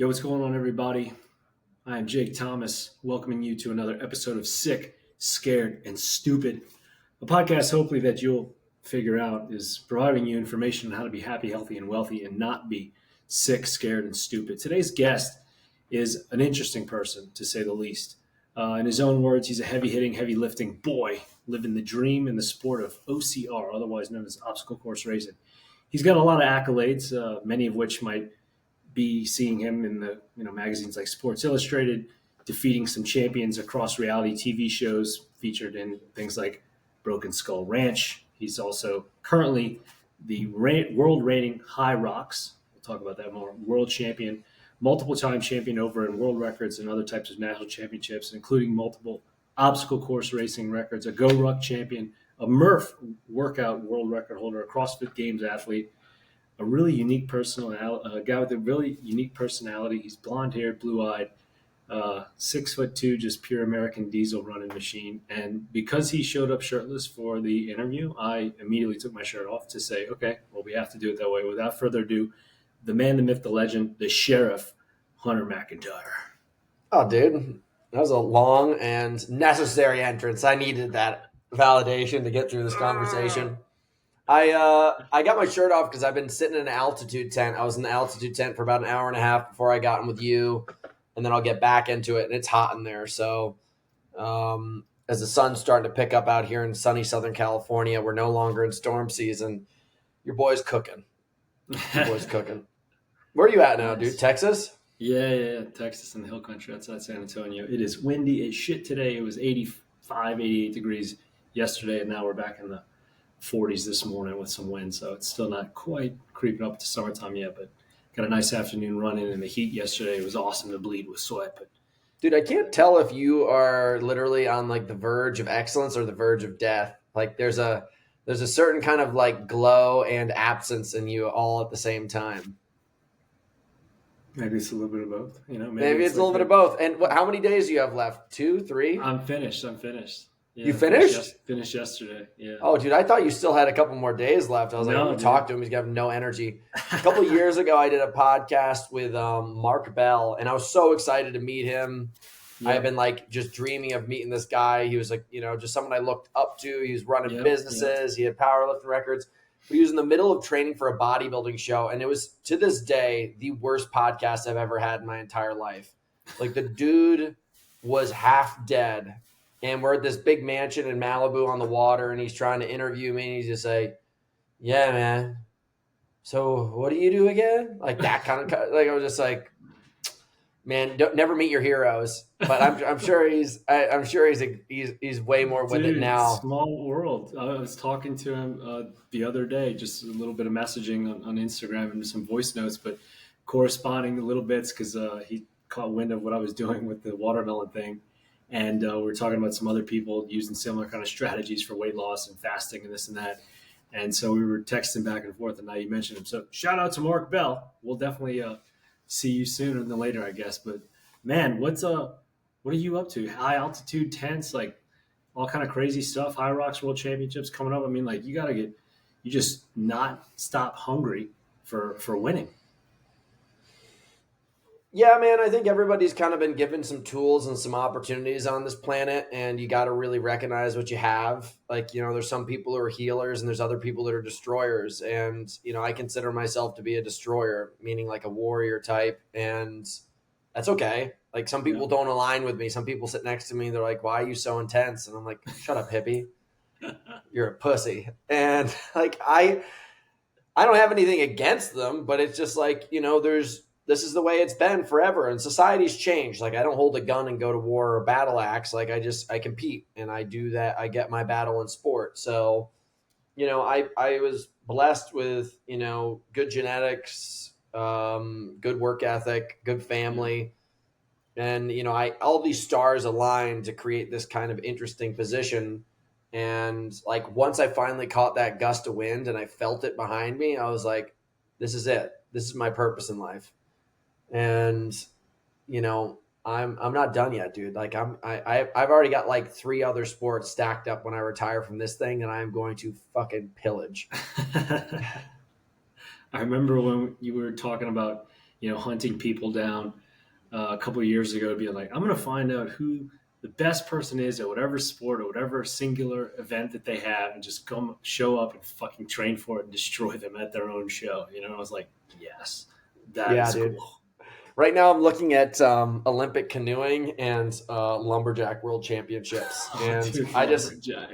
Yo, what's going on, everybody? I am Jake Thomas, welcoming you to another episode of Sick, Scared, and Stupid, a podcast hopefully that you'll figure out is providing you information on how to be happy, healthy, and wealthy and not be sick, scared, and stupid. Today's guest is an interesting person, to say the least. In his own words, he's a heavy-hitting, heavy-lifting boy living the dream in the sport of OCR, otherwise known as obstacle course racing. He's got a lot of accolades, many of which might be seeing him in the magazines like Sports Illustrated, defeating some champions across reality TV shows featured in things like Broken Skull Ranch. He's also currently the world rating HYROX. We'll talk about that more. World champion, multiple time champion over in world records and other types of national championships, including multiple obstacle course racing records, a Go Ruck champion, a Murph workout world record holder, a CrossFit Games athlete, a really unique personality, a guy with a really unique personality. He's blonde-haired, blue-eyed, 6'2", just pure American diesel running machine. And because he showed up shirtless for the interview, I immediately took my shirt off to say, okay, well, we have to do it that way. Without further ado, the man, the myth, the legend, the sheriff, Hunter McIntyre. Oh, dude, that was a long and necessary entrance. I needed that validation to get through this conversation. I got my shirt off because I've been sitting in an altitude tent. I was in the altitude tent for about an hour and a half before I got in with you, and then I'll get back into it, and it's hot in there. So as the sun's starting to pick up out here in sunny Southern California, we're no longer in storm season. Your boy's cooking. Your boy's cooking. Where are you at now, dude? Texas? Yeah. Texas in the hill country outside San Antonio. It is windy as shit today. It was 85, 88 degrees yesterday, and now we're back in the 40s this morning with some wind, so it's still not quite creeping up to summertime yet, but got a nice afternoon running in the heat yesterday. It was awesome to bleed with sweat. But dude, I can't tell if you are literally on like the verge of excellence or the verge of death. Like there's a certain kind of like glow and absence in you all at the same time. Maybe it's a little bit of both. Maybe it's a little bit of both. And how many days do you have left? 2, 3? I'm finished. Yeah, you finished? Finished yesterday, yeah. Oh, dude, I thought you still had a couple more days left. I was like, I'm going to talk to him. He's going to have no energy. A couple of years ago, I did a podcast with Mark Bell, and I was so excited to meet him. Yeah. I have been like just dreaming of meeting this guy. He was like, just someone I looked up to. He was running businesses. He had powerlifting records. But he was in the middle of training for a bodybuilding show, and it was, to this day, the worst podcast I've ever had in my entire life. Like, the dude was half dead. And we're at this big mansion in Malibu on the water, and he's trying to interview me. And he's just like, yeah, man. So what do you do again? Like that kind of, like, I was just like, man, never meet your heroes. But I'm sure he's way more with it now. Small world. I was talking to him the other day, just a little bit of messaging on Instagram and some voice notes, but corresponding a little bits because he caught wind of what I was doing with the watermelon thing. And we were talking about some other people using similar kind of strategies for weight loss and fasting and this and that. And so we were texting back and forth, and now you mentioned him. So shout out to Mark Bell. We'll definitely see you sooner than later, I guess. But man, what are you up to? High altitude tents, like all kind of crazy stuff. HYROX World Championships coming up. I mean, like you just not stop hungry for winning. Yeah, man, I think everybody's kind of been given some tools and some opportunities on this planet, and you got to really recognize what you have. Like, there's some people who are healers and there's other people that are destroyers. And, I consider myself to be a destroyer, meaning like a warrior type. And that's okay. Like some people don't align with me. Some people sit next to me. They're like, why are you so intense? And I'm like, shut up, hippie. You're a pussy. And like, I don't have anything against them, but it's just like, this is the way it's been forever, and society's changed. Like I don't hold a gun and go to war or battle axe. Like I compete, and I do that. I get my battle in sport. So, I was blessed with, good genetics, good work ethic, good family. And, all these stars aligned to create this kind of interesting position. And like, once I finally caught that gust of wind and I felt it behind me, I was like, this is it. This is my purpose in life. And, I'm not done yet, dude. Like I've already got like 3 other sports stacked up when I retire from this thing, and I'm going to fucking pillage. I remember when you were talking about, hunting people down a couple of years ago, being like, I'm going to find out who the best person is at whatever sport or whatever singular event that they have, and just come show up and fucking train for it and destroy them at their own show. I was like, yes, that Yeah, is dude. cool. Right now I'm looking at Olympic canoeing and lumberjack world championships. And Dude, I just yeah.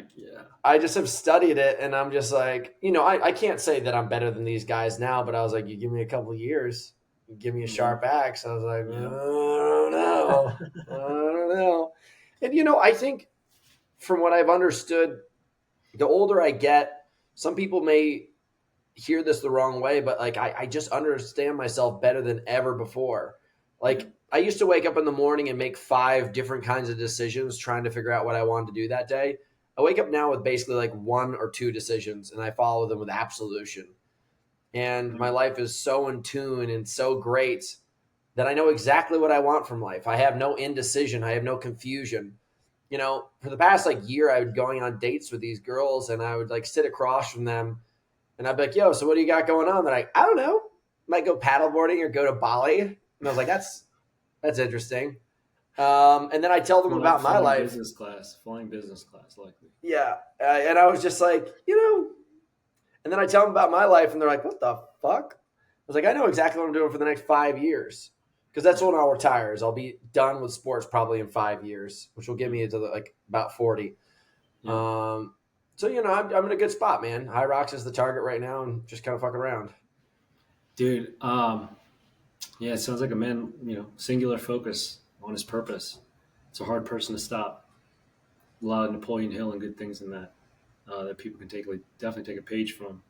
I just have studied it, and I'm just like, I can't say that I'm better than these guys now, but I was like, you give me a couple of years, you give me a sharp axe. I was like, I don't know. I don't know. And, I think from what I've understood, the older I get, some people may hear this the wrong way, but like I just understand myself better than ever before. Like I used to wake up in the morning and make 5 different kinds of decisions trying to figure out what I wanted to do that day. I wake up now with basically like 1 or 2 decisions, and I follow them with absolution. And my life is so in tune and so great that I know exactly what I want from life. I have no indecision. I have no confusion. For the past like year, I would going on dates with these girls, and I would like sit across from them, and I'd be like, yo, so what do you got going on? They're like, I don't know. Might go paddleboarding or go to Bali. And I was like, that's interesting. And then I tell them about my life. Flying business class, likely. Yeah. And I was just like, and then I tell them about my life, and they're like, what the fuck? I was like, I know exactly what I'm doing for the next 5 years. Because that's when I'll retire. I'll be done with sports probably in 5 years, which will get me into like about 40. Yeah. So, I'm in a good spot, man. HYROX is the target right now, and just kind of fucking around. Dude, yeah, it sounds like a man, singular focus on his purpose. It's a hard person to stop. A lot of Napoleon Hill and good things in that that people can definitely take a page from.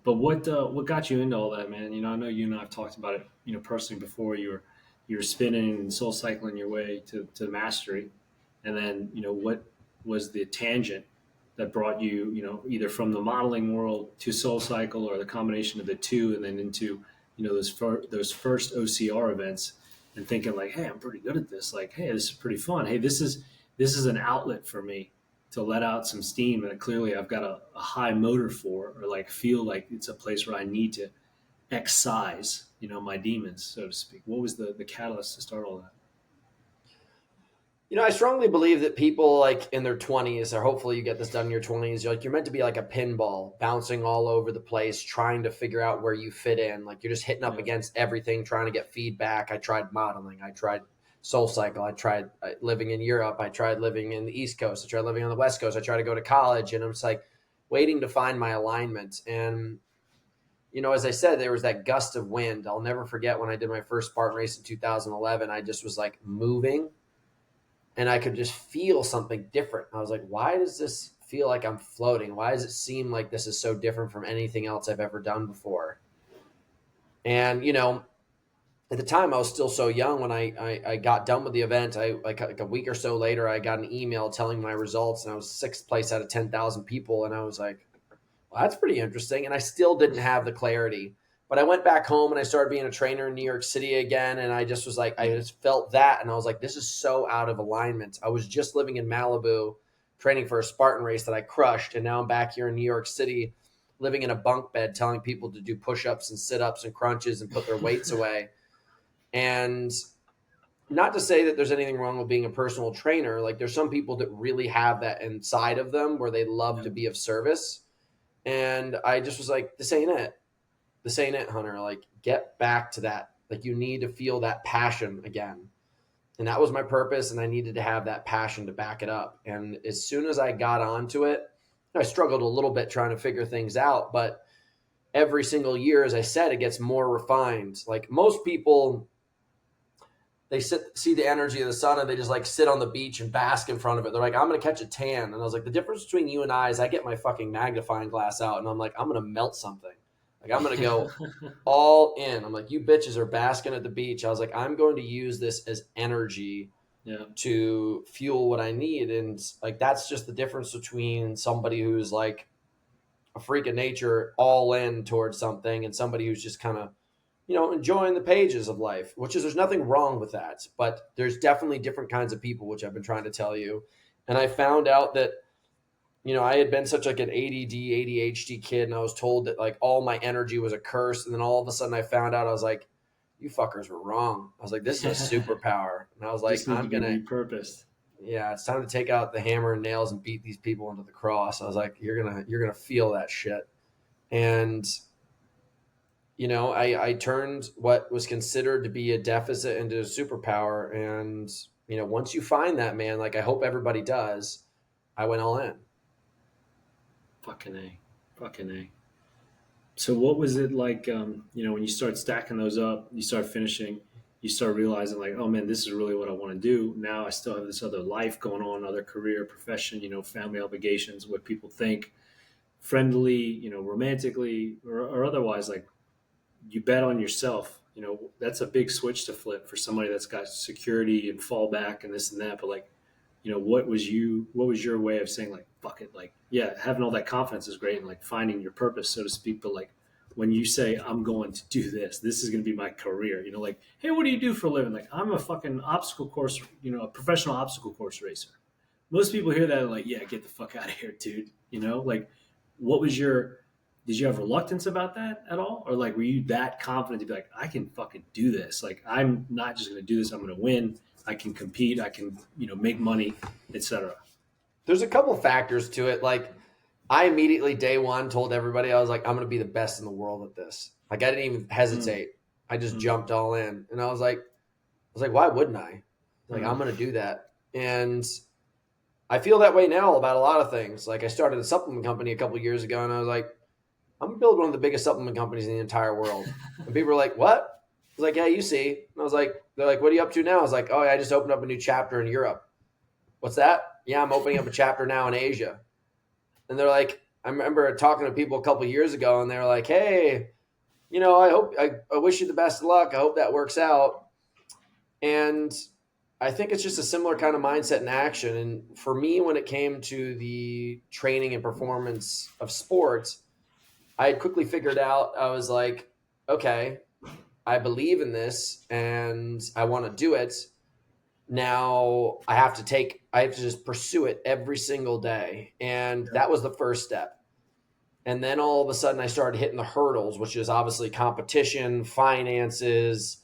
But what got you into all that, man? I know you and I have talked about it, personally before. You were spinning and SoulCycling your way to mastery, and then what was the tangent that brought you, either from the modeling world to SoulCycle, or the combination of the two, and then into those first OCR events, and thinking like, hey, I'm pretty good at this. Like, hey, this is pretty fun. Hey, this is an outlet for me to let out some steam that clearly I've got a high motor for, or like feel like it's a place where I need to excise, my demons, so to speak. What was the catalyst to start all that? I strongly believe that people like in their 20s, or hopefully you get this done in your 20s, you're meant to be like a pinball bouncing all over the place, trying to figure out where you fit in. Like you're just hitting up against everything, trying to get feedback. I tried modeling. I tried SoulCycle. I tried living in Europe. I tried living in the East Coast. I tried living on the West Coast. I tried to go to college, and I'm just like waiting to find my alignment. And, as I said, there was that gust of wind. I'll never forget when I did my first Spartan race in 2011, I just was like moving, and I could just feel something different. I was like, why does this feel like I'm floating? Why does it seem like this is so different from anything else I've ever done before? And, at the time I was still so young. When I got done with the event, like a week or so later, I got an email telling my results, and I was 6th place out of 10,000 people. And I was like, well, that's pretty interesting. And I still didn't have the clarity. But I went back home and I started being a trainer in New York City again. And I just was like, I just felt that. And I was like, this is so out of alignment. I was just living in Malibu, training for a Spartan race that I crushed. And now I'm back here in New York City, living in a bunk bed, telling people to do push-ups and sit-ups and crunches and put their weights away. And not to say that there's anything wrong with being a personal trainer. Like there's some people that really have that inside of them where they love to be of service. And I just was like, this ain't it. This ain't it, Hunter. Like, get back to that. Like, you need to feel that passion again. And that was my purpose, and I needed to have that passion to back it up. And as soon as I got onto it, I struggled a little bit trying to figure things out. But every single year, as I said, it gets more refined. Like, most people, they see the energy of the sun, and they just, like, sit on the beach and bask in front of it. They're like, I'm going to catch a tan. And I was like, the difference between you and I is I get my fucking magnifying glass out, and I'm like, I'm going to melt something. Like, I'm going to go all in. I'm like, you bitches are basking at the beach. I was like, I'm going to use this as energy to fuel what I need. And like, that's just the difference between somebody who's like a freak of nature, all in towards something, and somebody who's just kind of, enjoying the pages of life, which is, there's nothing wrong with that. But there's definitely different kinds of people, which I've been trying to tell you. And I found out that, I had been such like an ADD, ADHD kid, and I was told that like all my energy was a curse. And then all of a sudden I found out, I was like, you fuckers were wrong. I was like, this is a superpower. And I was like, I'm going to repurposed. Yeah, it's time to take out the hammer and nails and beat these people into the cross. I was like, you're going to feel that shit. And, you know, I turned what was considered to be a deficit into a superpower. And, you know, once you find that, man, like I hope everybody does, I went all in. Fucking A. So what was it like, you know, when you start stacking those up, you start finishing, you start realizing like, oh man, this is really what I want to do. Now I still have this other life going on, other career, profession, you know, family obligations, what people think, friendly, you know, romantically or otherwise. Like you bet on yourself, you know, that's a big switch to flip for somebody that's got security and fallback and this and that. But like, you know, what was your way of saying like, fuck it, like, yeah, having all that confidence is great and like finding your purpose, so to speak. But like when you say I'm going to do this is going to be my career, you know, like, hey, what do you do for a living? Like, I'm a fucking obstacle course, you know, a professional obstacle course racer. Most people hear that and like, yeah, get the fuck out of here, dude. You know, like did you have reluctance about that at all? Or like, were you that confident to be like, I can fucking do this? Like, I'm not just going to do this. I'm going to win. I can compete. I can, you know, make money, etc. There's a couple factors to it. Like I immediately day one told everybody, I was like, I'm going to be the best in the world at this. Like I didn't even hesitate. I just jumped all in and I was like, why wouldn't I? Like, I'm going to do that. And I feel that way now about a lot of things. Like I started a supplement company a couple of years ago and I was like, I'm going to build one of the biggest supplement companies in the entire world. And people were like, what? I was like, yeah, you see. And I was like, they're like, what are you up to now? I was like, oh, yeah, I just opened up a new chapter in Europe. What's that? Yeah, I'm opening up a chapter now in Asia. And they're like, I remember talking to people a couple of years ago and they were like, hey, you know, I wish you the best of luck. I hope that works out. And I think it's just a similar kind of mindset and action. And for me, when it came to the training and performance of sports, I had quickly figured out, I was like, okay, I believe in this and I want to do it. Now I have to just pursue it every single day. And that was the first step. And then all of a sudden I started hitting the hurdles, which is obviously competition, finances,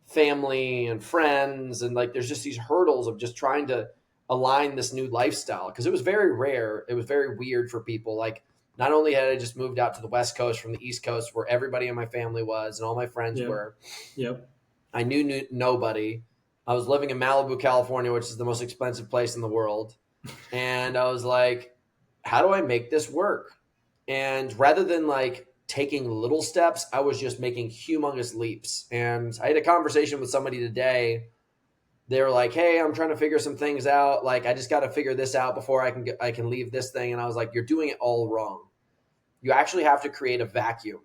family and friends. And like, there's just these hurdles of just trying to align this new lifestyle. Cause it was very rare. It was very weird for people. Like not only had I just moved out to the West Coast from the East Coast where everybody in my family was and all my friends were, I knew nobody. I was living in Malibu, California, which is the most expensive place in the world. And I was like, how do I make this work? And rather than like taking little steps, I was just making humongous leaps. And I had a conversation with somebody today. They were like, hey, I'm trying to figure some things out. Like, I just got to figure this out before I can leave this thing. And I was like, you're doing it all wrong. You actually have to create a vacuum.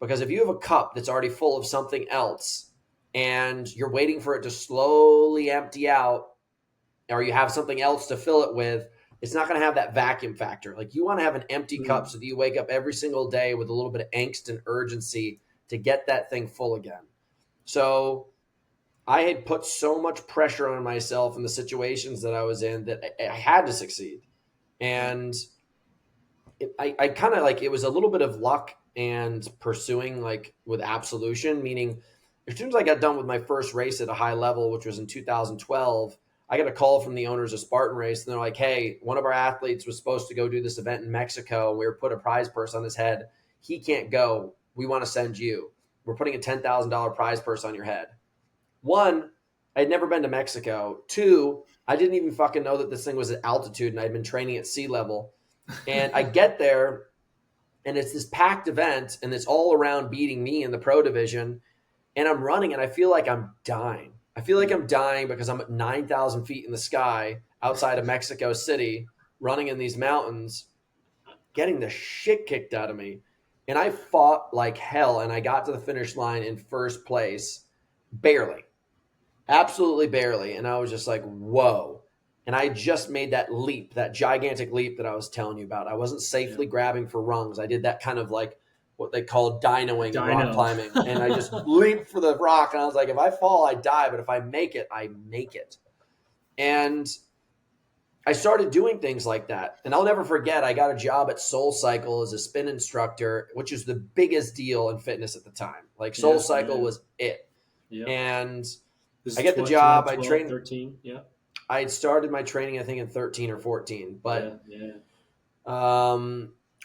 Because if you have a cup that's already full of something else and you're waiting for it to slowly empty out, or you have something else to fill it with, it's not going to have that vacuum factor. Like you want to have an empty cup so that you wake up every single day with a little bit of angst and urgency to get that thing full again. So I had put so much pressure on myself in the situations that I was in that I had to succeed. And I kind of like, it was a little bit of luck and pursuing like with absolution, meaning as soon as I got done with my first race at a high level, which was in 2012, I got a call from the owners of Spartan Race, and they're like, hey, one of our athletes was supposed to go do this event in Mexico, and we were put a prize purse on his head. He can't go. We want to send you. We're putting a $10,000 prize purse on your head. One, I had never been to Mexico. Two, I didn't even fucking know that this thing was at altitude, and I'd been training at sea level. And I get there, and it's this packed event, and it's all around beating me in the pro division, and I'm running, and I feel like I'm dying. I feel like I'm dying because I'm at 9,000 feet in the sky outside of Mexico City, running in these mountains, getting the shit kicked out of me. And I fought like hell, and I got to the finish line in first place, barely, absolutely barely. And I was just like, whoa. And I just made that leap, that gigantic leap that I was telling you about. I wasn't safely grabbing for rungs. I did that kind of like what they call dynoing and rock climbing. And I just leaped for the rock. And I was like, if I fall, I die. But if I make it, I make it. And I started doing things like that. And I'll never forget, I got a job at SoulCycle as a spin instructor, which is the biggest deal in fitness at the time. Like SoulCycle was it. Yeah. And This I is get the job. 12, I 12, train. 13. Yeah. I had started my training, I think, in 13 or 14. But Yeah.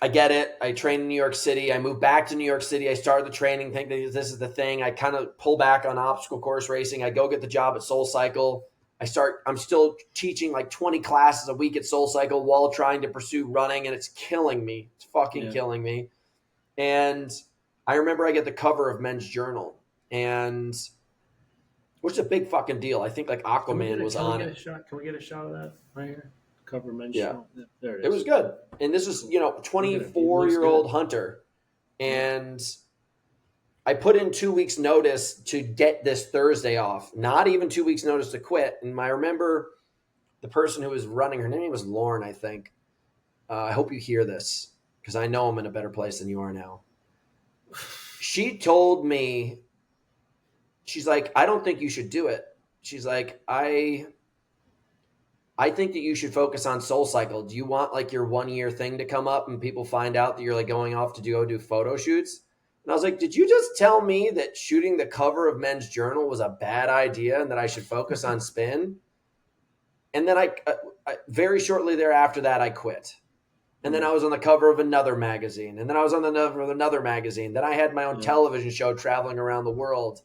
I get it. I train in New York City. I moved back to New York City. I started the training, think that this is the thing. I kind of pull back on obstacle course racing. I go get the job at SoulCycle. I'm still teaching like 20 classes a week at SoulCycle while trying to pursue running, and it's killing me. It's fucking killing me. And I remember I get the cover of Men's Journal, and which is a big fucking deal. I think like Aquaman was on it. Can we get a shot of that right here? Cover Men's Yeah. Journal. There it is. It was good. And this is, 24-year-old Hunter. And I put in 2 weeks notice to get this Thursday off, not even 2 weeks notice to quit. And I remember the person who was running, her name was Lauren, I think. I hope you hear this because I know I'm in a better place than you are now. She told me, she's like, I don't think you should do it. She's like, I think that you should focus on SoulCycle. Do you want like your 1 year thing to come up and people find out that you're like going off to go do photo shoots? And I was like, did you just tell me that shooting the cover of Men's Journal was a bad idea and that I should focus on spin? And then I very shortly thereafter that I quit. And then I was on the cover of another magazine. And then I was on the cover of another magazine. Then I had my own television show traveling around the world.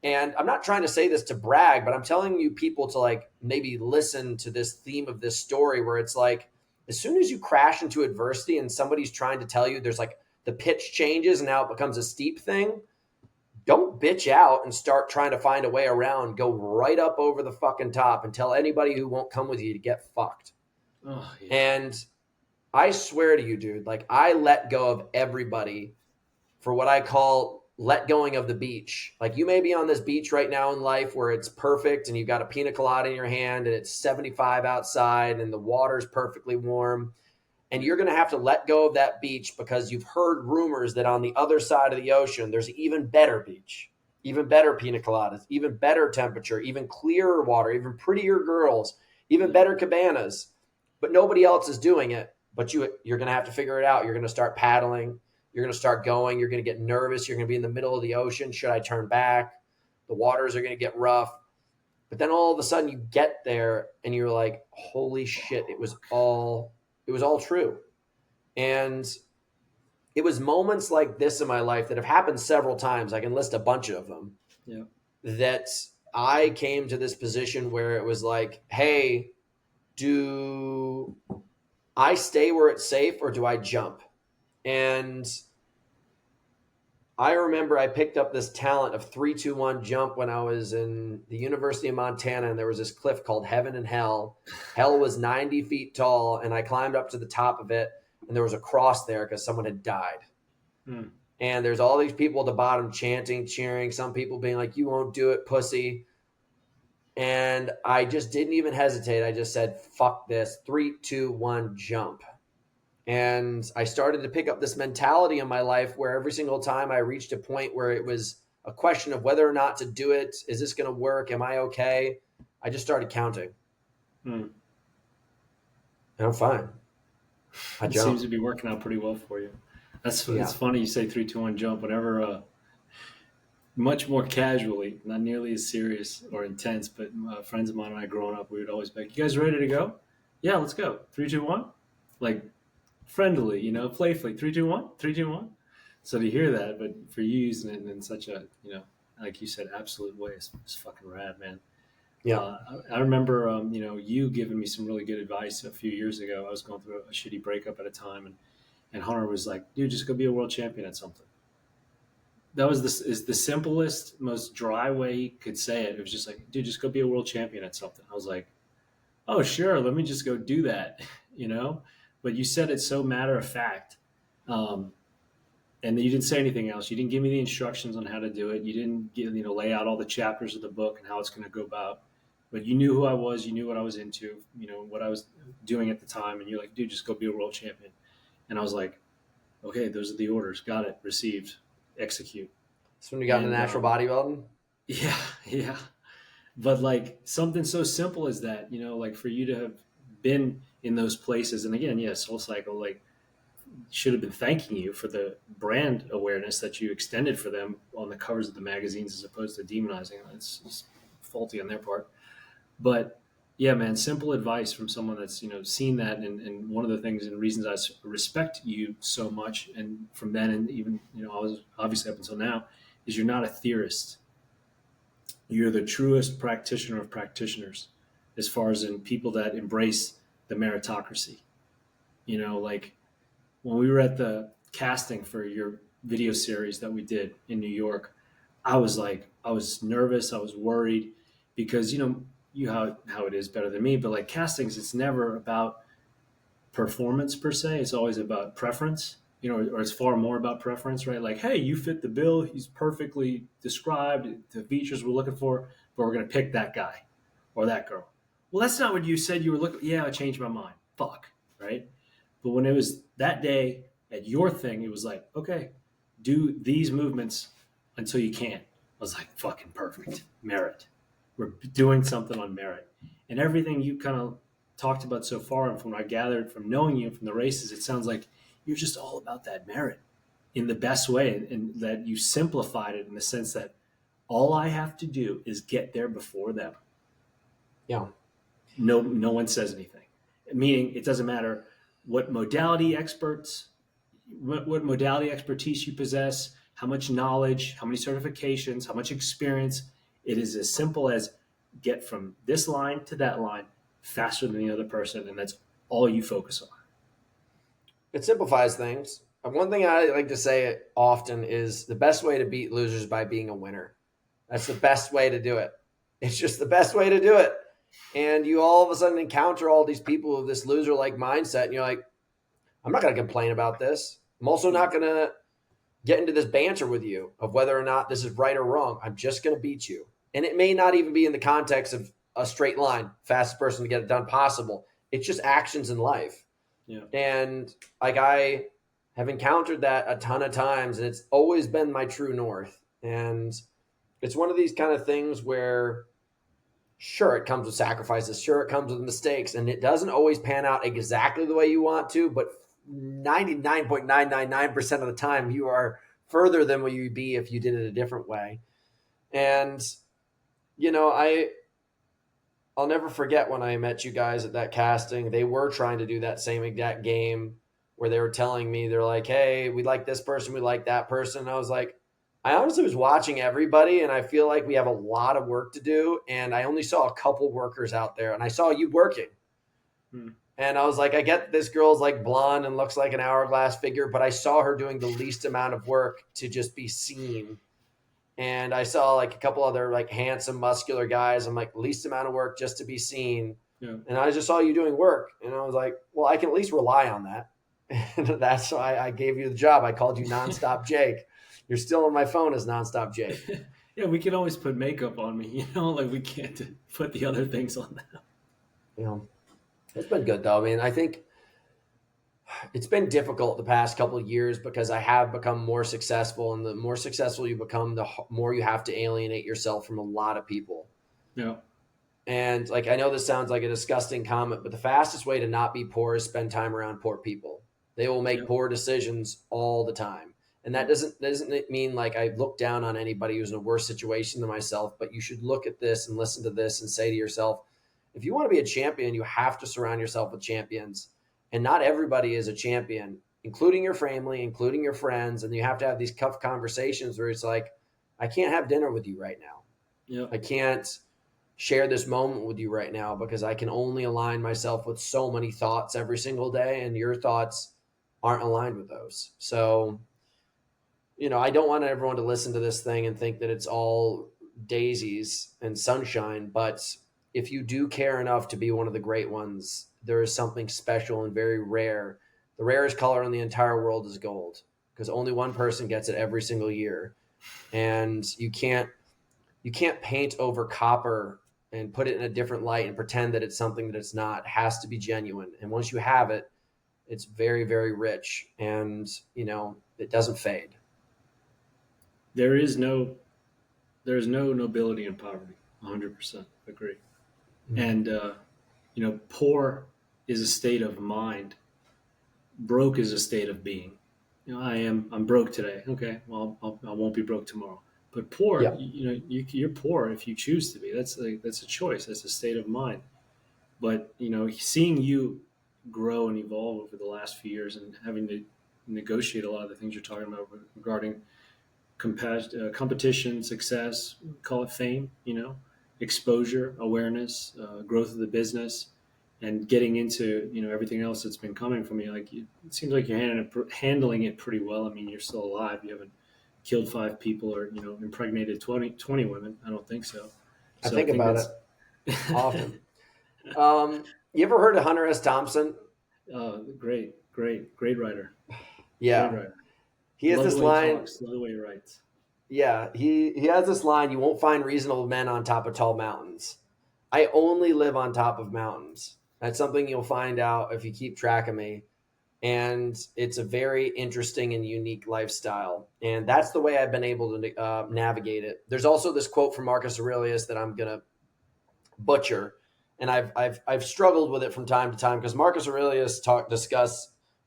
And I'm not trying to say this to brag, but I'm telling you people to like maybe listen to this theme of this story where it's like, as soon as you crash into adversity and somebody's trying to tell you there's like the pitch changes and now it becomes a steep thing, don't bitch out and start trying to find a way around. Go right up over the fucking top and tell anybody who won't come with you to get fucked. Oh, yeah. And I swear to you, dude, like I let go of everybody for what I call let going of the beach. Like you may be on this beach right now in life where it's perfect and you've got a pina colada in your hand and it's 75 outside and the water's perfectly warm. And you're going to have to let go of that beach because you've heard rumors that on the other side of the ocean, there's an even better beach, even better pina coladas, even better temperature, even clearer water, even prettier girls, even better cabanas. But nobody else is doing it. But you're going to have to figure it out. You're going to start paddling. You're going to start going. You're going to get nervous. You're going to be in the middle of the ocean. Should I turn back? The waters are going to get rough. But then all of a sudden you get there and you're like, holy shit, it was all true. And it was moments like this in my life that have happened several times. I can list a bunch of them. Yeah. That I came to this position where it was like, hey, do I stay where it's safe or do I jump? And I remember I picked up this talent of 3-2-1 jump when I was in the University of Montana, and there was this cliff called Heaven and Hell. Hell was 90 feet tall, and I climbed up to the top of it, and there was a cross there because someone had died. And there's all these people at the bottom chanting, cheering, some people being like, you won't do it, pussy. And I just didn't even hesitate. I just said, fuck this, 3-2-1 jump. And I started to pick up this mentality in my life where every single time I reached a point where it was a question of whether or not to do it, is this going to work? Am I okay? I just started counting. And I'm fine. I It jump. seems to be working out pretty well for you. It's funny you say 3-2-1 jump. Whenever much more casually, not nearly as serious or intense, but friends of mine and I growing up, we would always be like, you guys ready to go? Yeah, let's go. 3-2-1? Like friendly, playfully. 3-2-1? 3-2-1? So to hear that, but for you using it in such a, like you said, absolute way is fucking rad, man. Yeah. I remember, you giving me some really good advice a few years ago. I was going through a shitty breakup at a time, and Hunter was like, dude, just go be a world champion at something. That was the simplest, most dry way he could say it. It was just like, dude, just go be a world champion at something. I was like, oh, sure, let me just go do that, But you said it so matter of fact. And you didn't say anything else. You didn't give me the instructions on how to do it. You didn't lay out all the chapters of the book and how it's going to go about. But you knew who I was. You knew what I was into, what I was doing at the time. And you're like, dude, just go be a world champion. And I was like, okay, those are the orders. Got it. Received. Execute. That's when you got into natural bodybuilding? Yeah. But like something so simple as that, like for you to have been in those places. And again, yeah, SoulCycle, like should have been thanking you for the brand awareness that you extended for them on the covers of the magazines as opposed to demonizing them. It's faulty on their part. But yeah, man, simple advice from someone that's, seen that. And one of the things and reasons I respect you so much, and from then and even, I was obviously up until now, is you're not a theorist. You're the truest practitioner of practitioners as far as in people that embrace the meritocracy. Like when we were at the casting for your video series that we did in New York, I was nervous. I was worried because, you how it is better than me, but like castings, it's never about performance per se. It's always about preference, or it's far more about preference, right? Like, hey, you fit the bill. He's perfectly described the features we're looking for, but we're going to pick that guy or that girl. Well, that's not what you said you were looking. Yeah, I changed my mind. Fuck. Right. But when it was that day at your thing, it was like, okay, do these movements until you can't. I was like, fucking perfect. Merit. We're doing something on merit. And everything you kind of talked about so far, and from what I gathered from knowing you from the races, it sounds like you're just all about that merit in the best way, and that you simplified it in the sense that all I have to do is get there before them. Yeah. No one says anything. Meaning, it doesn't matter what modality expertise you possess, how much knowledge, how many certifications, how much experience. It is as simple as get from this line to that line faster than the other person, and that's all you focus on. It simplifies things. One thing I like to say often is the best way to beat losers by being a winner. That's the best way to do it. It's just the best way to do it. And you all of a sudden encounter all these people with this loser-like mindset, and you're like, I'm not going to complain about this. I'm also not going to get into this banter with you of whether or not this is right or wrong. I'm just going to beat you. And it may not even be in the context of a straight line, fastest person to get it done possible. It's just actions in life. Yeah. And like I have encountered that a ton of times, and it's always been my true north. And it's one of these kind of things where sure, it comes with sacrifices. Sure, it comes with mistakes, and it doesn't always pan out exactly the way you want to, but 99.999% of the time, you are further than what you'd be if you did it a different way. And, I'll never forget when I met you guys at that casting. They were trying to do that same exact game where they were telling me, they're like, hey, we like this person, we like that person. And I was like, I honestly was watching everybody, and I feel like we have a lot of work to do. And I only saw a couple workers out there, and I saw you working. And I was like, I get this girl's like blonde and looks like an hourglass figure, but I saw her doing the least amount of work to just be seen. And I saw like a couple other like handsome, muscular guys. I'm like, least amount of work just to be seen. Yeah. And I just saw you doing work. And I was like, well, I can at least rely on that. And that's why I gave you the job. I called you Nonstop Jake. You're still on my phone as Nonstop Jake. Yeah, we can always put makeup on me, like we can't put the other things on them. It's been good though. I mean, I think it's been difficult the past couple of years because I have become more successful, and the more successful you become, the more you have to alienate yourself from a lot of people. Yeah. And like, I know this sounds like a disgusting comment, but the fastest way to not be poor is spend time around poor people. They will make poor decisions all the time. And that doesn't mean like I look down on anybody who's in a worse situation than myself, but you should look at this and listen to this and say to yourself, if you want to be a champion, you have to surround yourself with champions. And not everybody is a champion, including your family, including your friends. And you have to have these tough conversations where it's like, I can't have dinner with you right now. Yeah. I can't share this moment with you right now because I can only align myself with so many thoughts every single day, and your thoughts aren't aligned with those. So, I don't want everyone to listen to this thing and think that it's all daisies and sunshine, but if you do care enough to be one of the great ones, there is something special and very rare. The rarest color in the entire world is gold, because only one person gets it every single year. And you can't paint over copper and put it in a different light and pretend that it's something that it's not. It has to be genuine. And once you have it, it's very, very rich, and it doesn't fade. There is no nobility in poverty. 100% agree. Mm-hmm. And poor is a state of mind broke is a state of being. I'm broke today. Okay, well, I won't be broke tomorrow. But poor, Yeah. you're poor if you choose to be. That's a choice. That's a state of mind. But seeing you grow and evolve over the last few years and having to negotiate a lot of the things you're talking about regarding competition, success, call it fame, exposure, awareness, growth of the business, and getting into everything else that's been coming from you. Like it seems like you're handling it pretty well. I mean, you're still alive. You haven't killed 5 people or impregnated 20 women. I don't think so. I So I think think about it often. You ever heard of Hunter S. Thompson? Great writer. Great Yeah. writer. He has Love the this way he line. talks. Love the way he writes. Yeah, he has this line, you won't find reasonable men on top of tall mountains. I only live on top of mountains. That's something you'll find out if you keep track of me. And it's a very interesting and unique lifestyle. And that's the way I've been able to navigate it. There's also this quote from Marcus Aurelius that I'm going to butcher. And I've struggled with it from time to time because Marcus Aurelius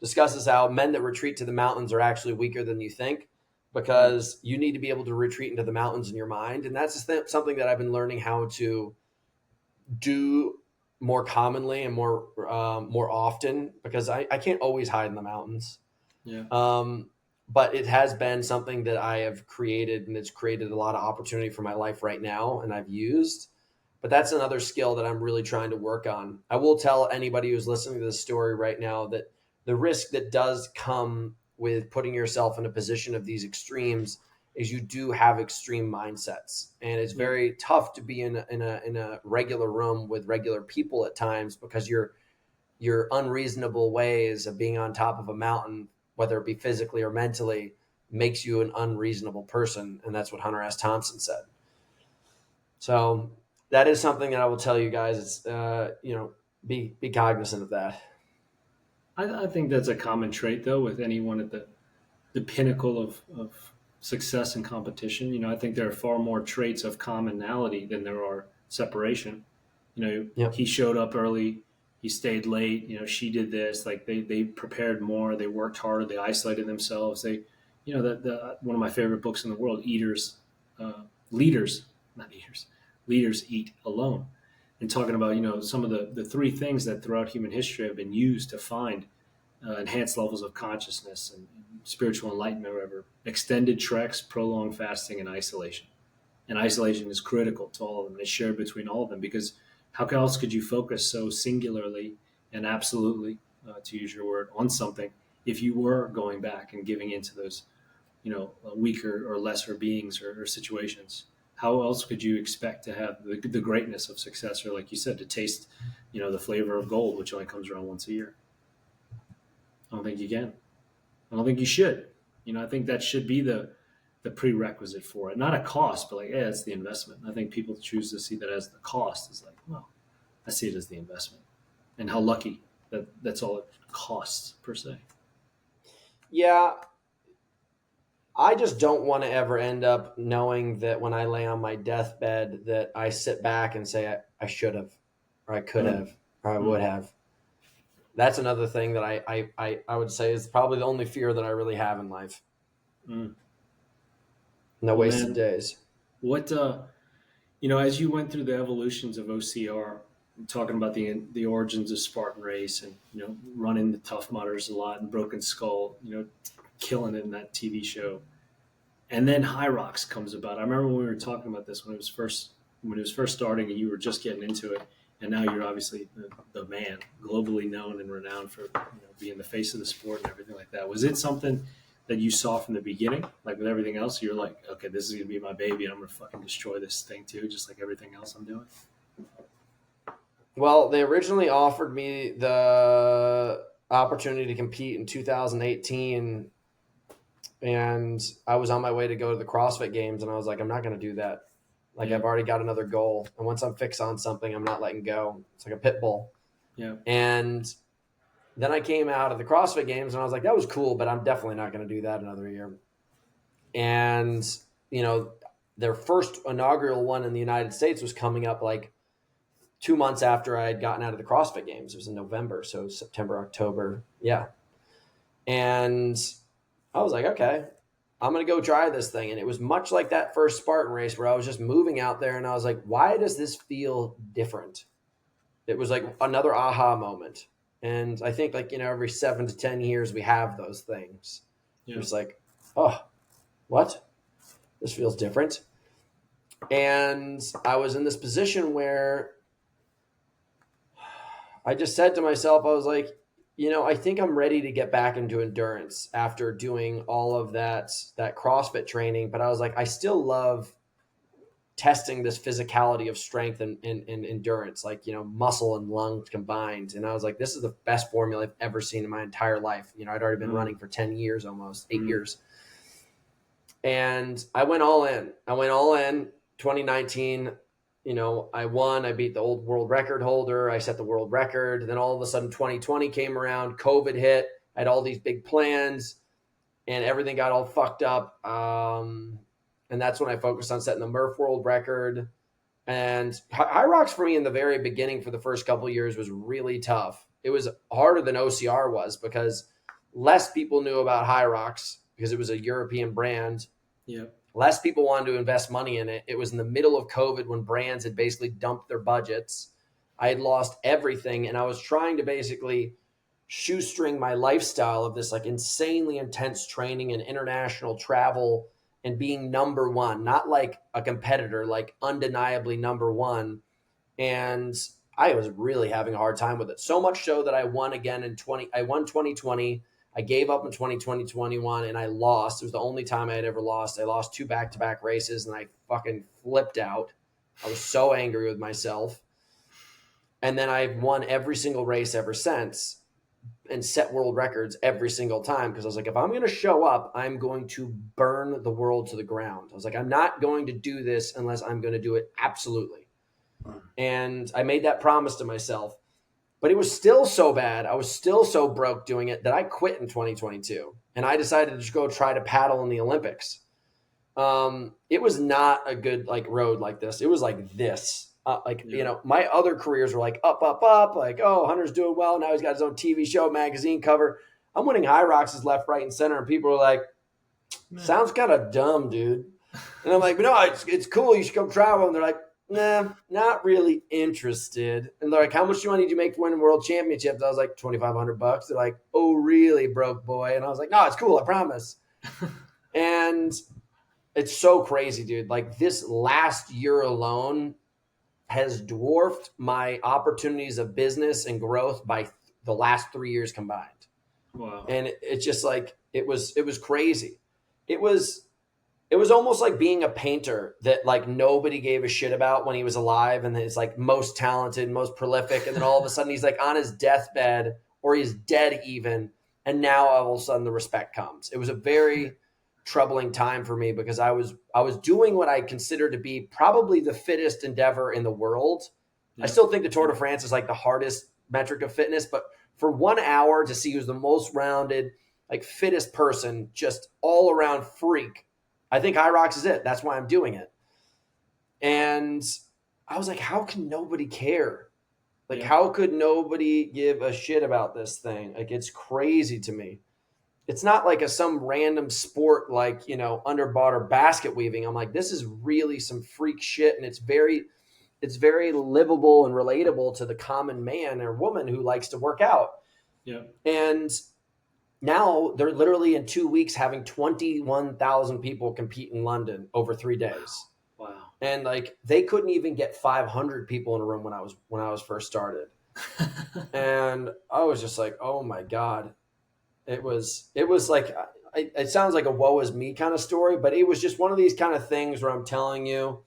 discusses how men that retreat to the mountains are actually weaker than you think, because you need to be able to retreat into the mountains in your mind. And that's something that I've been learning how to do more commonly and more often, because I can't always hide in the mountains. Yeah. But it has been something that I have created, and it's created a lot of opportunity for my life right now, and I've used. But that's another skill that I'm really trying to work on. I will tell anybody who's listening to this story right now that the risk that does come with putting yourself in a position of these extremes is you do have extreme mindsets, and it's very tough to be in a regular room with regular people at times, because your unreasonable ways of being on top of a mountain, whether it be physically or mentally, makes you an unreasonable person. And that's what Hunter S. Thompson said. So that is something that I will tell you guys. It's be cognizant of that. I think that's a common trait, though, with anyone at the pinnacle of success and competition. I think there are far more traits of commonality than there are separation. Yep. He showed up early, he stayed late. She did this. Like they prepared more, they worked harder, they isolated themselves. One of my favorite books in the world, Leaders Eat Alone, and talking about some of the 3 things that throughout human history have been used to find enhanced levels of consciousness and spiritual enlightenment, or whatever: extended treks, prolonged fasting, and isolation. And isolation is critical to all of them. It's shared between all of them, because how else could you focus so singularly and absolutely, to use your word, on something if you were going back and giving into those weaker or lesser beings or situations? How else could you expect to have the greatness of success, or, like you said, to taste the flavor of gold, which only comes around once a year? I don't think you can. I don't think you should. I think that should be the prerequisite for it. Not a cost, but it's the investment. I think people choose to see that as the cost. Is like, well, I see it as the investment, and how lucky that's all it costs per se. Yeah. I just don't want to ever end up knowing that when I lay on my deathbed that I sit back and say I should have, or I could have, or I would have. That's another thing that I would say is probably the only fear that I really have in life. No wasted days. What as you went through the evolutions of OCR, talking about the origins of Spartan Race, and running the Tough Mudders a lot, and Broken Skull, killing it in that TV show, and then HYROX comes about. I remember when we were talking about this when it was first starting, and you were just getting into it, and now you're obviously the man, globally known and renowned for being the face of the sport and everything like that. Was it something that you saw from the beginning, like with everything else? You're like, okay, this is gonna be my baby, and I'm gonna fucking destroy this thing too, just like everything else I'm doing? Well, they originally offered me the opportunity to compete in 2018, and I was on my way to go to the CrossFit Games, and I was like, I'm not going to do that. Like, I've already got another goal, and once I'm fixed on something, I'm not letting go. It's like a pit bull. Yeah. And then I came out of the CrossFit Games, and I was like, that was cool, but I'm definitely not going to do that another year. And, their first inaugural one in the United States was coming up like 2 months after I had gotten out of the CrossFit Games. It was in November, so September, October. Yeah. And I was like, okay, I'm going to go try this thing. And it was much like that first Spartan race where I was just moving out there and I was like, why does this feel different? It was like another aha moment. And I think like, every 7 to 10 years we have those things. Yeah. It's like, oh, what? This feels different. And I was in this position where I just said to myself, I was like, I think I'm ready to get back into endurance after doing all of that CrossFit training. But I was like, I still love testing this physicality of strength and endurance, like, muscle and lungs combined. And I was like, this is the best formula I've ever seen in my entire life. I'd already been running for 10 years, almost 8 years. And I went all in. 2019. I won. I beat the old world record holder. I set the world record. Then all of a sudden 2020 came around. COVID hit. I had all these big plans and everything got all fucked up. And that's when I focused on setting the Murph world record. And HYROX for me in the very beginning for the first couple of years was really tough. It was harder than OCR was because less people knew about HYROX because it was a European brand. Yeah. Less people wanted to invest money in it. It was in the middle of COVID when brands had basically dumped their budgets. I had lost everything, and I was trying to basically shoestring my lifestyle of this like insanely intense training and international travel and being number one, not like a competitor, like undeniably number one. And I was really having a hard time with it. So much so that I won again I won 2020. I gave up in 2021 and I lost. It was the only time I had ever lost. I lost 2 back-to-back races and I fucking flipped out. I was so angry with myself. And then I've won every single race ever since and set world records every single time because I was like, if I'm going to show up, I'm going to burn the world to the ground. I was like, I'm not going to do this unless I'm going to do it absolutely. And I made that promise to myself. But it was still so bad. I was still so broke doing it that I quit in 2022. And I decided to just go try to paddle in the Olympics. It was not a good road like this. It was like this. My other careers were like up, like, oh, Hunter's doing well. Now he's got his own TV show, magazine cover. I'm winning HYROX's left, right, and center. And people are like, sounds kind of dumb, dude. And I'm like, no, it's cool. You should come travel. And they're like, nah, not really interested. And they're like, how much money did you make for winning world championships? I was like, $2,500. They're like, oh, really, broke boy? And I was like, no, it's cool. I promise. And it's so crazy, dude. Like this last year alone has dwarfed my opportunities of business and growth by the last 3 years combined. Wow. And it's just like, it was crazy. It was almost like being a painter that like nobody gave a shit about when he was alive and is like most talented, most prolific. And then all of a sudden he's like on his deathbed or he's dead even. And now all of a sudden the respect comes. It was a very troubling time for me because I was doing what I consider to be probably the fittest endeavor in the world. Yeah. I still think the Tour de France is like the hardest metric of fitness, but for 1 hour to see who's the most rounded, like fittest person, just all around freak, I think HYROX is it. That's why I'm doing it. And I was like, how can nobody care? Like, how could nobody give a shit about this thing? Like, it's crazy to me. It's not like some random sport like, underwater basket weaving. I'm like, this is really some freak shit. And it's very livable and relatable to the common man or woman who likes to work out. Yeah. And now they're literally in 2 weeks having 21,000 people compete in London over 3 days. Wow. And like they couldn't even get 500 people in a room when I was first started. And I was just like, oh my God. It was like, it sounds like a woe is me kind of story, but it was just one of these kind of things where I'm telling you,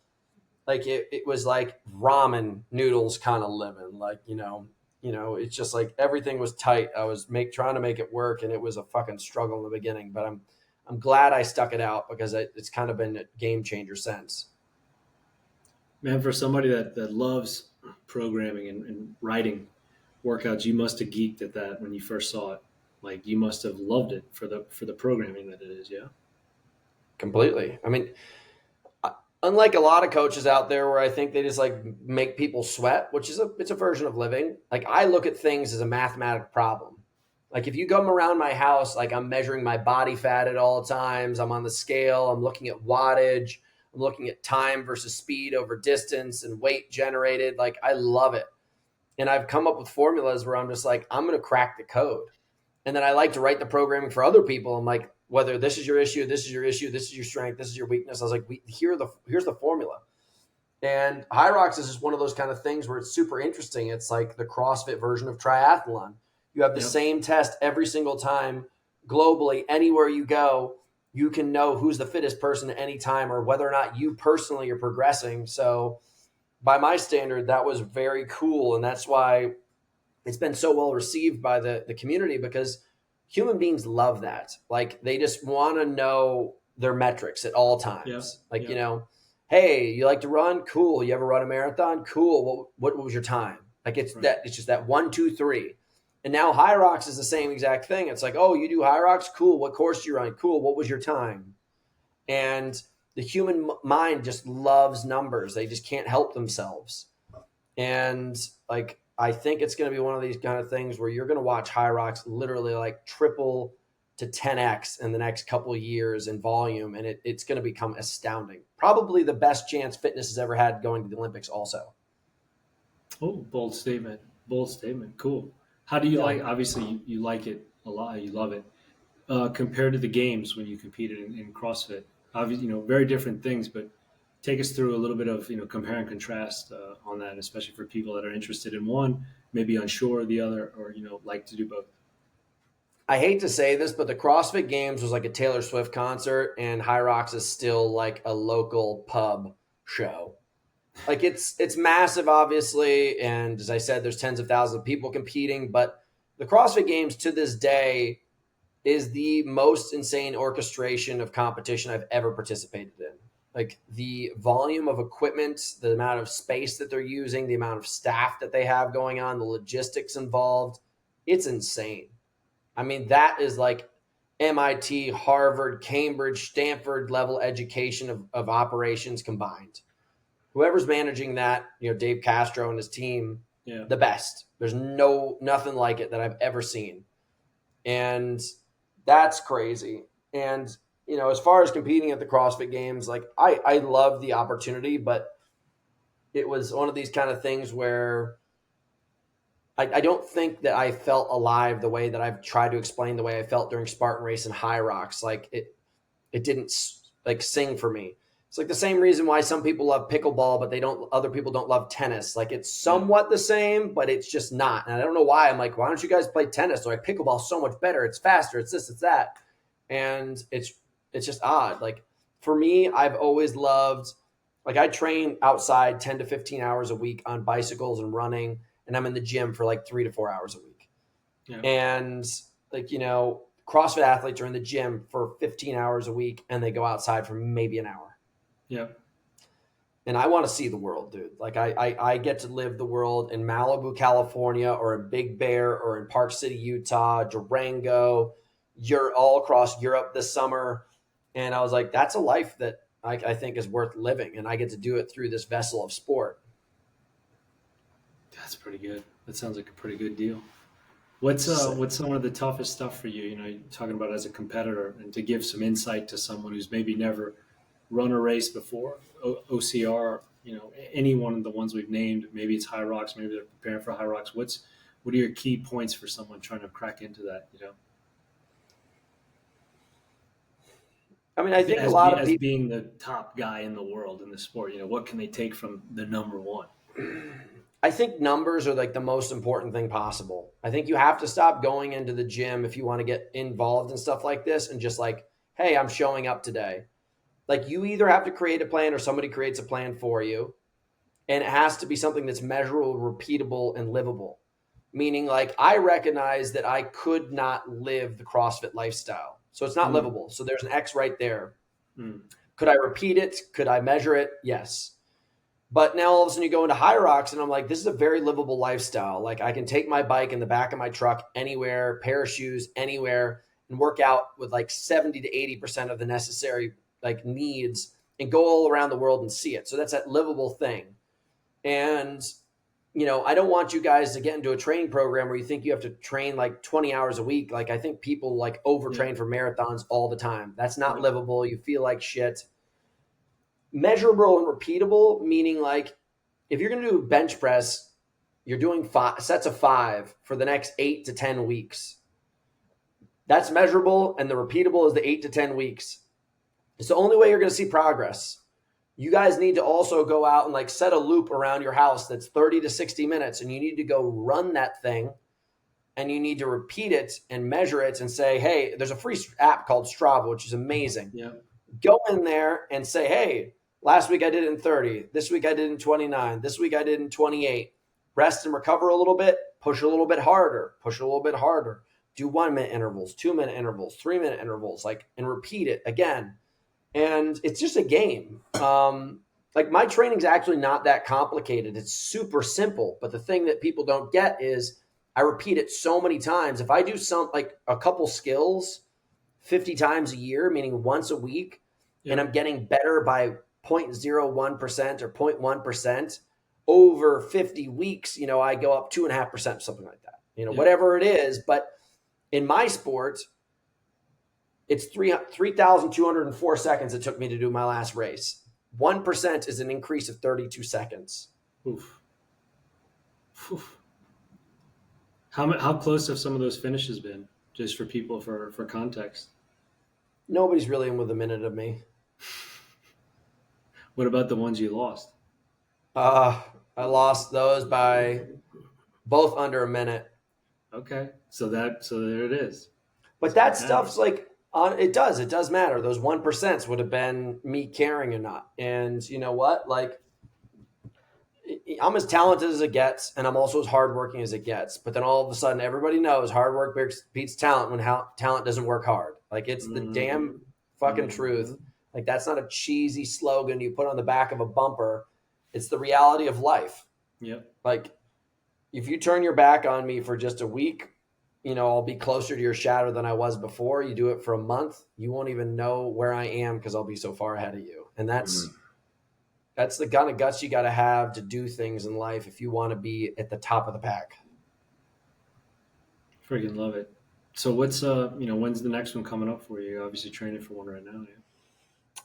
like it was like ramen noodles kind of living, like, it's just like everything was tight. I was trying to make it work, and it was a fucking struggle in the beginning. But I'm glad I stuck it out because it's kind of been a game changer since. Man, for somebody that loves programming and writing workouts, you must have geeked at that when you first saw it. Like you must have loved it for the programming that it is. Yeah, completely. I mean, unlike a lot of coaches out there where I think they just like make people sweat, which is it's a version of living. Like I look at things as a mathematical problem. Like if you come around my house, like I'm measuring my body fat at all times. I'm on the scale. I'm looking at wattage. I'm looking at time versus speed over distance and weight generated. Like I love it. And I've come up with formulas where I'm just like, I'm going to crack the code. And then I like to write the programming for other people. I'm like, whether this is your issue, this is your issue, this is your strength, this is your weakness. I was like, here's the formula. And HYROX is just one of those kind of things where it's super interesting. It's like the CrossFit version of triathlon. You have the same test every single time globally. Anywhere you go, you can know who's the fittest person at any time or whether or not you personally are progressing. So by my standard, that was very cool. And that's why it's been so well received by the community, because human beings love that. Like they just want to know their metrics at all times. You know, hey, you like to run? Cool. You ever run a marathon? Cool. What was your time? Like it's just that 1, 2, 3. And now HYROX is the same exact thing. It's like, oh, you do HYROX? Cool. What course do you run? Cool. What was your time? And the human mind just loves numbers. They just can't help themselves. And like, I think it's going to be one of these kind of things where you're going to watch HYROX literally like triple to 10x in the next couple of years in volume. And it's going to become astounding. Probably the best chance fitness has ever had going to the Olympics also. Oh, bold statement. Bold statement. Cool. How do you like, obviously you like it a lot. You love it. Compared to the games when you competed in CrossFit, obviously, very different things, but take us through a little bit of, compare and contrast on that, especially for people that are interested in one, maybe unsure of the other, or, like to do both. I hate to say this, but the CrossFit Games was like a Taylor Swift concert, and HYROX is still like a local pub show. Like it's massive, obviously, and as I said, there's tens of thousands of people competing. But the CrossFit Games to this day is the most insane orchestration of competition I've ever participated in. Like the volume of equipment, the amount of space that they're using, the amount of staff that they have going on, the logistics involved, it's insane. I mean, that is like MIT, Harvard, Cambridge, Stanford level education of operations combined. Whoever's managing that, Dave Castro and his team, the best. There's nothing like it that I've ever seen. And that's crazy. And, as far as competing at the CrossFit Games, like I love the opportunity, but it was one of these kind of things where I don't think that I felt alive the way that I've tried to explain the way I felt during Spartan Race and HYROX. Like it didn't like sing for me. It's like the same reason why some people love pickleball, but other people don't love tennis. Like it's somewhat the same, but it's just not. And I don't know why. I'm like, why don't you guys play tennis? They're like, pickleball's so much better. It's faster. It's this, it's that. And it's just odd. Like for me, I've always loved, like I train outside 10 to 15 hours a week on bicycles and running. And I'm in the gym for like 3 to 4 hours a week. Yeah. And like, CrossFit athletes are in the gym for 15 hours a week and they go outside for maybe an hour. Yeah. And I want to see the world, dude. Like I get to live the world in Malibu, California, or in Big Bear, or in Park City, Utah, Durango. You're all across Europe this summer. And I was like, that's a life that I think is worth living. And I get to do it through this vessel of sport. That's pretty good. That sounds like a pretty good deal. What's some of the toughest stuff for you? You're talking about as a competitor, and to give some insight to someone who's maybe never run a race before, OCR, any one of the ones we've named. Maybe it's HYROX, maybe they're preparing for HYROX. What are your key points for someone trying to crack into that? I mean, I think a lot of people, being the top guy in the world in the sport, what can they take from the number one? I think numbers are like the most important thing possible. I think you have to stop going into the gym if you want to get involved in stuff like this and just like, hey, I'm showing up today. Like you either have to create a plan or somebody creates a plan for you. And it has to be something that's measurable, repeatable, and livable. Meaning like I recognize that I could not live the CrossFit lifestyle. So it's not livable. So there's an X right there. Could I repeat it? Could I measure it? Yes. But now all of a sudden you go into HYROX and I'm like, this is a very livable lifestyle. Like I can take my bike in the back of my truck anywhere, pair of shoes anywhere, and work out with like 70 to 80% of the necessary like needs and go all around the world and see it. So that's that livable thing. And I don't want you guys to get into a training program where you think you have to train like 20 hours a week. Like I think people like overtrain for marathons all the time. That's not livable. You feel like shit. Measurable and repeatable, meaning like if you're going to do bench press, you're doing 5 sets of 5 for the next 8 to 10 weeks. That's measurable, and the repeatable is the 8 to 10 weeks. It's the only way you're going to see progress. You guys need to also go out and like set a loop around your house that's 30 to 60 minutes, and you need to go run that thing, and you need to repeat it and measure it and say, hey, there's a free app called Strava, which is amazing. Yeah. Go in there and say, hey, last week I did it in 30. This week I did it in 29. This week I did it in 28. Rest and recover a little bit. Push a little bit harder. Push a little bit harder. Do 1 minute intervals, 2 minute intervals, 3 minute intervals, like, and repeat it again. And it's just a game. Like my training's actually not that complicated. It's super simple. But the thing that people don't get is I repeat it so many times. If I do like a couple skills 50 times a year, meaning once a week, and I'm getting better by 0.01% or 0.1% over 50 weeks, I go up 2.5%, something like that, whatever it is. But in my sport, it's 3,204 seconds it took me to do my last race. 1% is an increase of 32 seconds. Oof. Oof. How close have some of those finishes been, just for people, for context? Nobody's really in with a minute of me. What about the ones you lost? I lost those by both under a minute. Okay. So there it is. But that stuff's like, it does matter. Those 1% would have been me caring or not. And you know what? Like, I'm as talented as it gets, and I'm also as hardworking as it gets. But then all of a sudden, everybody knows hard work beats talent when talent doesn't work hard. Like, it's the damn fucking truth. Like, that's not a cheesy slogan you put on the back of a bumper. It's the reality of life. Yep. Like, if you turn your back on me for just a week, I'll be closer to your shadow than I was before. You do it for a month, you won't even know where I am because I'll be so far ahead of you. And that's the kind of guts you got to have to do things in life if you want to be at the top of the pack. Freaking love it. So what's when's the next one coming up for you? You're obviously training for one right now. Yeah.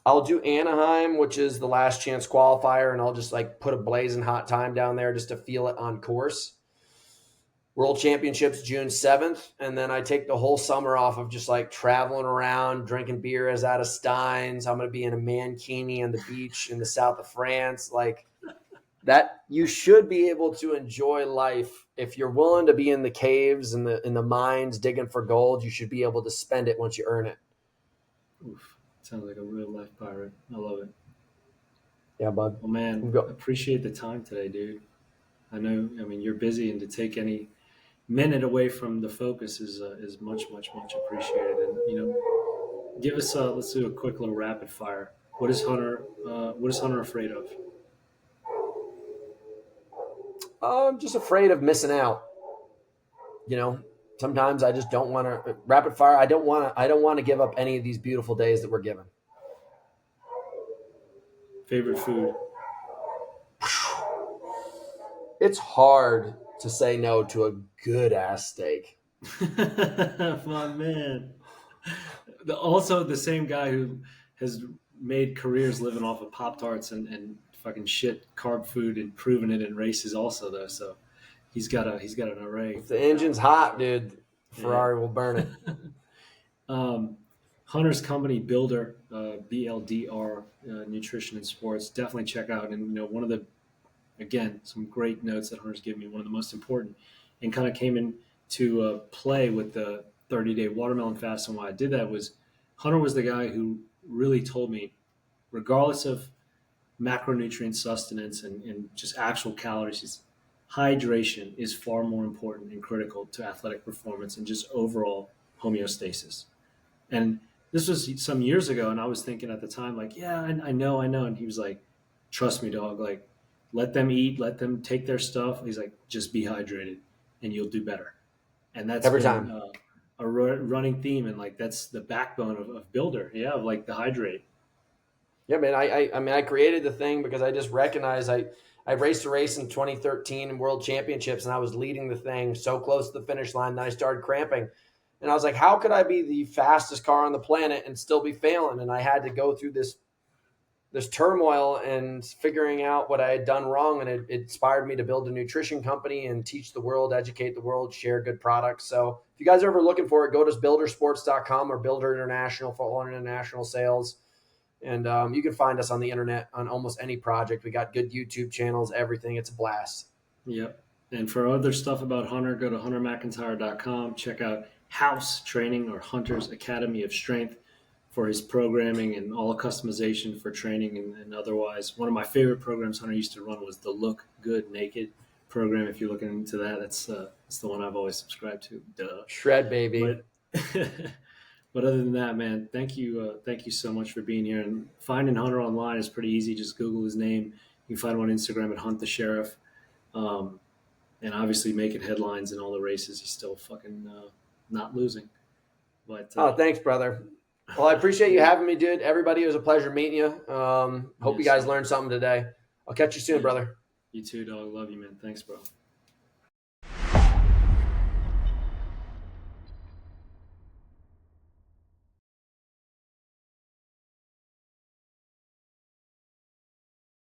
I'll do Anaheim, which is the last chance qualifier, and I'll just like put a blazing hot time down there just to feel it on course. World Championships June 7th, and then I take the whole summer off of just like traveling around, drinking beers out of steins. I'm going to be in a mankini on the beach in the south of France. Like that, you should be able to enjoy life. If you're willing to be in the caves and in the mines digging for gold, you should be able to spend it once you earn it. Oof. Sounds like a real life pirate. I love it. Yeah, bud. Well, man, appreciate the time today, dude. I mean, you're busy, and to take any minute away from the focus is much appreciated. And give us let's do a quick little rapid fire. What is Hunter afraid of? I'm just afraid of missing out. Sometimes I just don't want to rapid fire. I don't want to give up any of these beautiful days that we're given. Favorite food? It's hard to say no to a good ass steak. My man. Also, the same guy who has made careers living off of Pop-Tarts and fucking shit carb food and proving it in races also, though. So he's got an array. If the engine's hot, dude, Ferrari will burn it. Hunter's company, Builder, BLDR, Nutrition and Sports, definitely check out. And one of the, again, some great notes that Hunter's given me, one of the most important, and kind of came into play with the 30-day watermelon fast. And why I did that was Hunter was the guy who really told me, regardless of macronutrient sustenance and just actual calories, hydration is far more important and critical to athletic performance and just overall homeostasis. And this was some years ago, and I was thinking at the time, like, yeah, I know. And he was like, trust me, dog, like, let them eat, let them take their stuff. He's like, just be hydrated and you'll do better. And that's every time a running theme. And like, that's the backbone of Builder. Yeah. Of like the hydrate. Yeah, man. I created the thing because I just recognized I raced a race in 2013 in World Championships, and I was leading the thing so close to the finish line that I started cramping. And I was like, how could I be the fastest car on the planet and still be failing? And I had to go through this turmoil and figuring out what I had done wrong. And it inspired me to build a nutrition company and teach the world, educate the world, share good products. So if you guys are ever looking for it, go to buildersports.com or Builder International for all international sales. And you can find us on the internet on almost any project. We got good YouTube channels, everything. It's a blast. Yep. And for other stuff about Hunter, go to huntermcintyre.com. Check out House Training or Hunter's Academy of Strength for his programming and all customization for training and otherwise. One of my favorite programs Hunter used to run was the Look Good Naked program. If you're looking into that, that's the one I've always subscribed to. Duh. Shred, baby. But other than that, man, thank you so much for being here. And finding Hunter online is pretty easy. Just Google his name. You can find him on Instagram at Hunt the Sheriff. And obviously making headlines in all the races. He's still fucking not losing. But thanks, brother. Well, I appreciate you having me, dude. Everybody, it was a pleasure meeting you. Hope you guys learned something today. I'll catch you soon, brother. You too, dog. Love you, man. Thanks, bro.